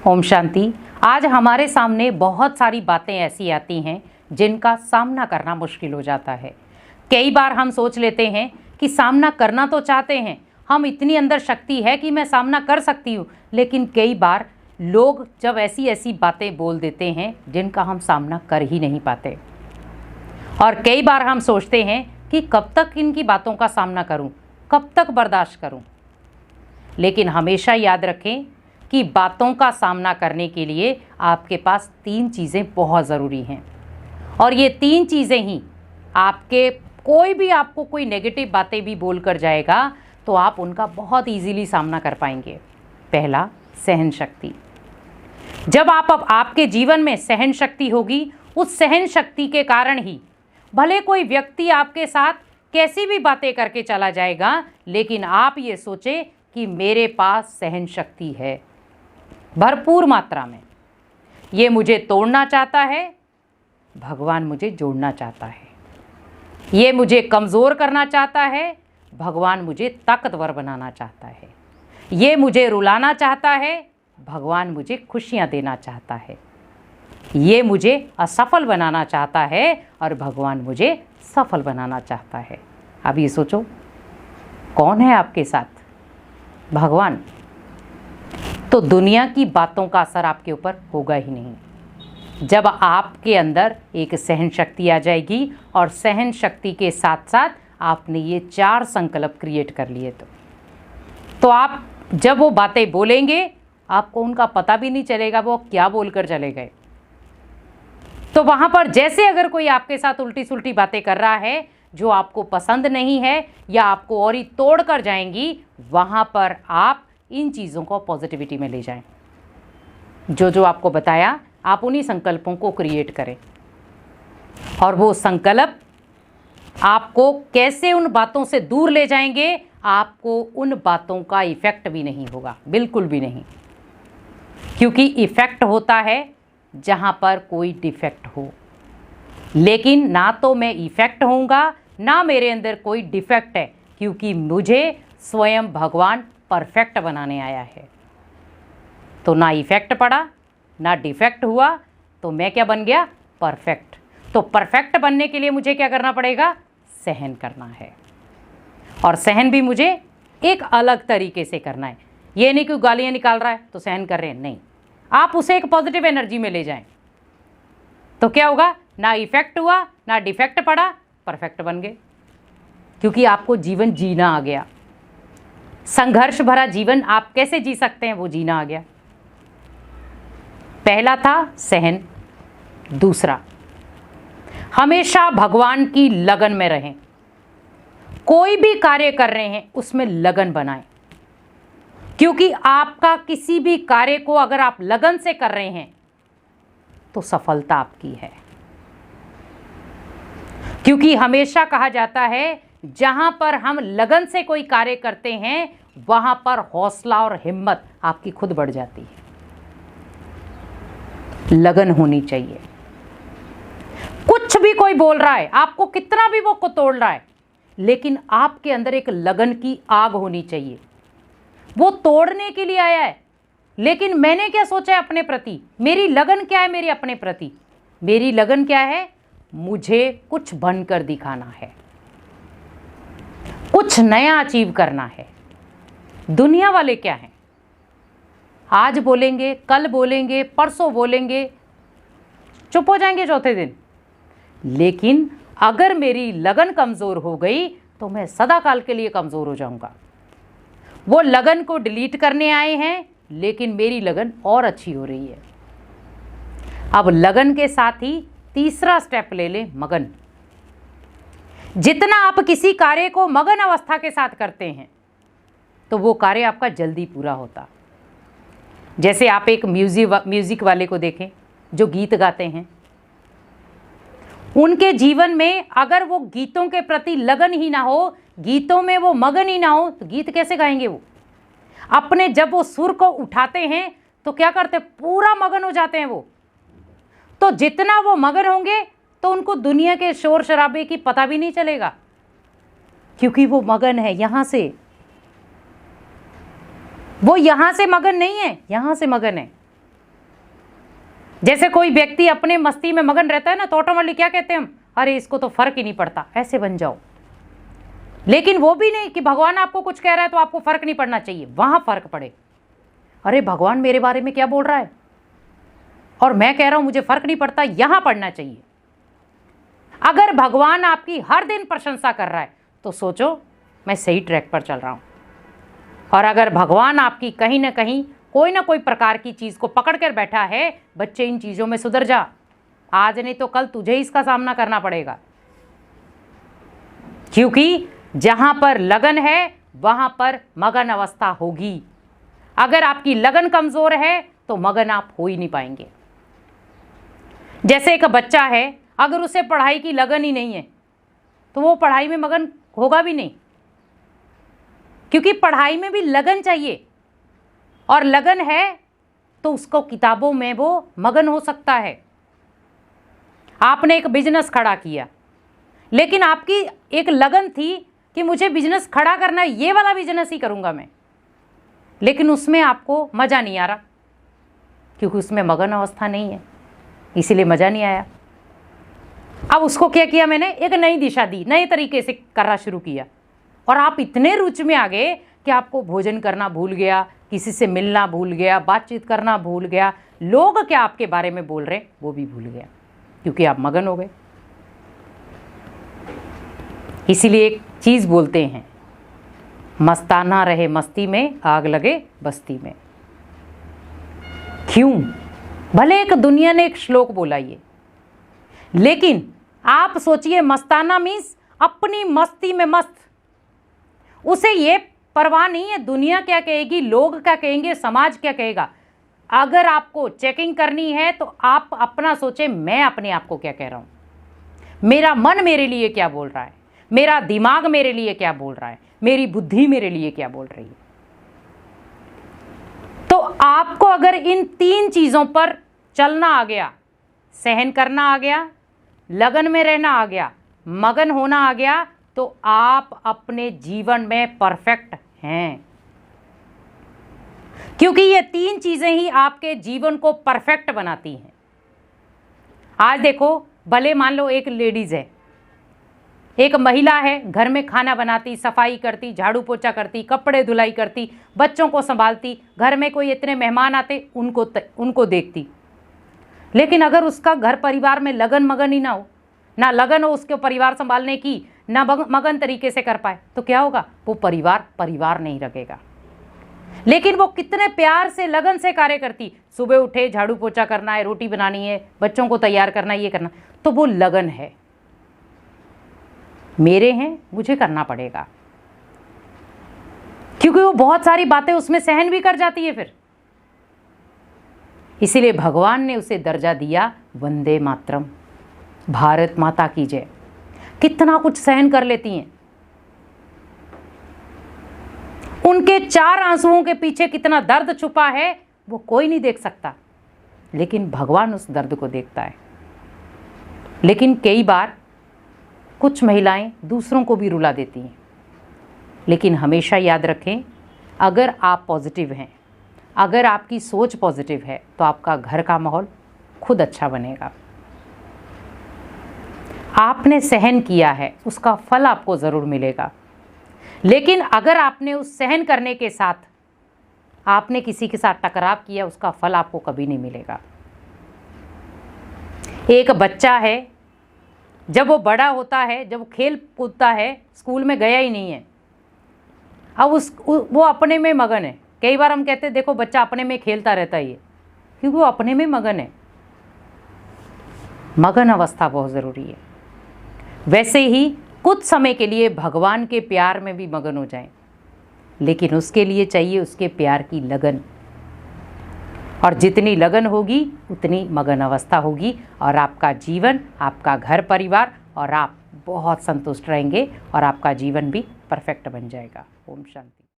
ओम शांति। आज हमारे सामने बहुत सारी बातें ऐसी आती हैं जिनका सामना करना मुश्किल हो जाता है। कई बार हम सोच लेते हैं कि सामना करना तो चाहते हैं, हम इतनी अंदर शक्ति है कि मैं सामना कर सकती हूँ, लेकिन कई बार लोग जब ऐसी ऐसी बातें बोल देते हैं जिनका हम सामना कर ही नहीं पाते। और कई बार हम सोचते हैं कि कब तक इनकी बातों का सामना करूँ, कब तक बर्दाश्त करूँ। लेकिन हमेशा याद रखें कि बातों का सामना करने के लिए आपके पास 3 चीज़ें बहुत ज़रूरी हैं, और ये 3 चीज़ें ही आपके कोई भी आपको कोई नेगेटिव बातें भी बोल कर जाएगा तो आप उनका बहुत इजीली सामना कर पाएंगे। पहला, सहन शक्ति। जब आपके जीवन में सहन शक्ति होगी, उस सहन शक्ति के कारण ही भले कोई व्यक्ति आपके साथ कैसी भी बातें करके चला जाएगा, लेकिन आप ये सोचें कि मेरे पास सहन शक्ति है भरपूर मात्रा में। ये मुझे तोड़ना चाहता है, भगवान मुझे जोड़ना चाहता है। ये मुझे कमज़ोर करना चाहता है, भगवान मुझे ताकतवर बनाना चाहता है। ये मुझे रुलाना चाहता है, भगवान मुझे खुशियाँ देना चाहता है। ये मुझे असफल बनाना चाहता है और भगवान मुझे सफल बनाना चाहता है। अब ये सोचो, कौन है आपके साथ? भगवान। तो दुनिया की बातों का असर आपके ऊपर होगा ही नहीं। जब आपके अंदर एक सहन शक्ति आ जाएगी, और सहन शक्ति के साथ साथ आपने ये 4 संकल्प क्रिएट कर लिए, तो आप जब वो बातें बोलेंगे आपको उनका पता भी नहीं चलेगा वो क्या बोलकर चले गए। तो वहाँ पर जैसे अगर कोई आपके साथ उल्टी सुल्टी बातें कर रहा है जो आपको पसंद नहीं है या आपको और ही तोड़ कर जाएंगी, वहाँ पर आप इन चीज़ों को पॉजिटिविटी में ले जाएं। जो आपको बताया आप उन्हीं संकल्पों को क्रिएट करें, और वो संकल्प आपको कैसे उन बातों से दूर ले जाएंगे, आपको उन बातों का इफ़ेक्ट भी नहीं होगा, बिल्कुल भी नहीं। क्योंकि इफ़ेक्ट होता है जहाँ पर कोई डिफेक्ट हो, लेकिन ना तो मैं इफ़ेक्ट होऊंगा ना मेरे अंदर कोई डिफेक्ट है, क्योंकि मुझे स्वयं भगवान परफेक्ट बनाने आया है। तो ना इफ़ेक्ट पड़ा ना डिफेक्ट हुआ, तो मैं क्या बन गया? परफेक्ट। तो परफेक्ट बनने के लिए मुझे क्या करना पड़ेगा? सहन करना है, और सहन भी मुझे एक अलग तरीके से करना है। ये नहीं कि गालियाँ निकाल रहा है तो सहन कर रहे हैं, नहीं। आप उसे एक पॉजिटिव एनर्जी में ले जाएं, तो क्या होगा? ना इफ़ेक्ट हुआ ना डिफेक्ट पड़ा, परफेक्ट बन गए। क्योंकि आपको जीवन जीना आ गया। संघर्ष भरा जीवन आप कैसे जी सकते हैं, वो जीना आ गया। पहला था सहन। दूसरा, हमेशा भगवान की लगन में रहें। कोई भी कार्य कर रहे हैं उसमें लगन बनाएं, क्योंकि आपका किसी भी कार्य को अगर आप लगन से कर रहे हैं तो सफलता आपकी है। क्योंकि हमेशा कहा जाता है जहां पर हम लगन से कोई कार्य करते हैं वहां पर हौसला और हिम्मत आपकी खुद बढ़ जाती है। लगन होनी चाहिए। कुछ भी कोई बोल रहा है, आपको कितना भी वो को तोड़ रहा है, लेकिन आपके अंदर एक लगन की आग होनी चाहिए। वो तोड़ने के लिए आया है, लेकिन मैंने क्या सोचा है अपने प्रति? मेरी लगन क्या है मेरे अपने प्रति? मेरी लगन क्या है? मुझे कुछ बनकर दिखाना है, कुछ नया अचीव करना है। दुनिया वाले क्या हैं? आज बोलेंगे, कल बोलेंगे, परसों बोलेंगे, चुप हो जाएंगे चौथे दिन। लेकिन अगर मेरी लगन कमज़ोर हो गई तो मैं सदा काल के लिए कमज़ोर हो जाऊंगा। वो लगन को डिलीट करने आए हैं, लेकिन मेरी लगन और अच्छी हो रही है। अब लगन के साथ ही तीसरा स्टेप ले लें, मगन। जितना आप किसी कार्य को मगन अवस्था के साथ करते हैं तो वो कार्य आपका जल्दी पूरा होता। जैसे आप एक म्यूजिक वाले को देखें जो गीत गाते हैं, उनके जीवन में अगर वो गीतों के प्रति लगन ही ना हो, गीतों में वो मगन ही ना हो, तो गीत कैसे गाएंगे? वो अपने जब वो सुर को उठाते हैं तो क्या करते? पूरा मगन हो जाते हैं वो। तो जितना वो मगन होंगे तो उनको दुनिया के शोर शराबे की पता भी नहीं चलेगा, क्योंकि वो मगन है यहां से। वो यहां से मगन नहीं है, यहां से मगन है। जैसे कोई व्यक्ति अपने मस्ती में मगन रहता है ना, तो ऑटोमेटिकली क्या कहते हैं हम, अरे इसको तो फर्क ही नहीं पड़ता, ऐसे बन जाओ। लेकिन वो भी नहीं कि भगवान आपको कुछ कह रहा है तो आपको फर्क नहीं पड़ना चाहिए, वहां फर्क पड़े। अरे भगवान मेरे बारे में क्या बोल रहा है और मैं कह रहा हूं मुझे फर्क नहीं पड़ता, यहां पड़ना चाहिए। अगर भगवान आपकी हर दिन प्रशंसा कर रहा है तो सोचो मैं सही ट्रैक पर चल रहा हूं। और अगर भगवान आपकी कहीं ना कहीं कोई ना कोई प्रकार की चीज को पकड़ कर बैठा है, बच्चे इन चीजों में सुधर जा, आज नहीं तो कल तुझे इसका सामना करना पड़ेगा। क्योंकि जहां पर लगन है वहां पर मगन अवस्था होगी। अगर आपकी लगन कमजोर है तो मगन आप हो ही नहीं पाएंगे। जैसे एक बच्चा है, अगर उसे पढ़ाई की लगन ही नहीं है तो वो पढ़ाई में मगन होगा भी नहीं, क्योंकि पढ़ाई में भी लगन चाहिए। और लगन है तो उसको किताबों में वो मगन हो सकता है। आपने एक बिजनेस खड़ा किया, लेकिन आपकी एक लगन थी कि मुझे बिजनेस खड़ा करना है, ये वाला बिजनेस ही करूंगा मैं, लेकिन उसमें आपको मज़ा नहीं आ रहा क्योंकि उसमें मगन अवस्था नहीं है, इसीलिए मज़ा नहीं आया। अब उसको क्या किया मैंने, एक नई दिशा दी, नए तरीके से करना शुरू किया, और आप इतने रुचि में आ गए कि आपको भोजन करना भूल गया, किसी से मिलना भूल गया, बातचीत करना भूल गया, लोग क्या आपके बारे में बोल रहे वो भी भूल गया, क्योंकि आप मगन हो गए। इसीलिए एक चीज बोलते हैं, मस्ताना रहे मस्ती में, आग लगे बस्ती में। क्यों? भले एक दुनिया ने एक श्लोक बोला ये, लेकिन आप सोचिए, मस्ताना मीन्स अपनी मस्ती में मस्त, उसे ये परवाह नहीं है दुनिया क्या कहेगी, लोग क्या कहेंगे, समाज क्या कहेगा। अगर आपको चेकिंग करनी है तो आप अपना सोचे, मैं अपने आप को क्या कह रहा हूं, मेरा मन मेरे लिए क्या बोल रहा है, मेरा दिमाग मेरे लिए क्या बोल रहा है, मेरी बुद्धि मेरे लिए क्या बोल रही है। तो आपको अगर इन तीन चीजों पर चलना आ गया, सहन करना आ गया, लगन में रहना आ गया, मगन होना आ गया, तो आप अपने जीवन में परफेक्ट हैं। क्योंकि ये तीन चीजें ही आपके जीवन को परफेक्ट बनाती हैं। आज देखो, भले मान लो एक लेडीज है, एक महिला है, घर में खाना बनाती, सफाई करती, झाड़ू पोछा करती, कपड़े धुलाई करती, बच्चों को संभालती, घर में कोई इतने मेहमान आते उनको देखती। लेकिन अगर उसका घर परिवार में लगन मगन ही ना हो, ना लगन हो उसके परिवार संभालने की, ना मगन तरीके से कर पाए, तो क्या होगा, वो परिवार नहीं रखेगा। लेकिन वो कितने प्यार से लगन से कार्य करती, सुबह उठे झाड़ू पोछा करना है, रोटी बनानी है, बच्चों को तैयार करना है, ये करना, तो वो लगन है, मेरे हैं मुझे करना पड़ेगा, क्योंकि वो बहुत सारी बातें उसमें सहन भी कर जाती है फिर। इसीलिए भगवान ने उसे दर्जा दिया वंदे मातरम, भारत माता की जय। कितना कुछ सहन कर लेती हैं। उनके 4 आंसुओं के पीछे कितना दर्द छुपा है वो कोई नहीं देख सकता, लेकिन भगवान उस दर्द को देखता है। लेकिन कई बार कुछ महिलाएं दूसरों को भी रुला देती हैं। लेकिन हमेशा याद रखें, अगर आप पॉजिटिव हैं, अगर आपकी सोच पॉजिटिव है, तो आपका घर का माहौल खुद अच्छा बनेगा। आपने सहन किया है, उसका फल आपको ज़रूर मिलेगा। लेकिन अगर आपने उस सहन करने के साथ आपने किसी के साथ टकराव किया, उसका फल आपको कभी नहीं मिलेगा। एक बच्चा है, जब वो बड़ा होता है, जब वो खेल कूदता है, स्कूल में गया ही नहीं है, अब वो अपने में मगन है। कई बार हम कहते हैं देखो बच्चा अपने में खेलता रहता ही है, क्योंकि वो अपने में मगन है। मगन अवस्था बहुत ज़रूरी है। वैसे ही कुछ समय के लिए भगवान के प्यार में भी मगन हो जाएं, लेकिन उसके लिए चाहिए उसके प्यार की लगन, और जितनी लगन होगी उतनी मगन अवस्था होगी, और आपका जीवन, आपका घर परिवार और आप बहुत संतुष्ट रहेंगे, और आपका जीवन भी परफेक्ट बन जाएगा। ओम शांति।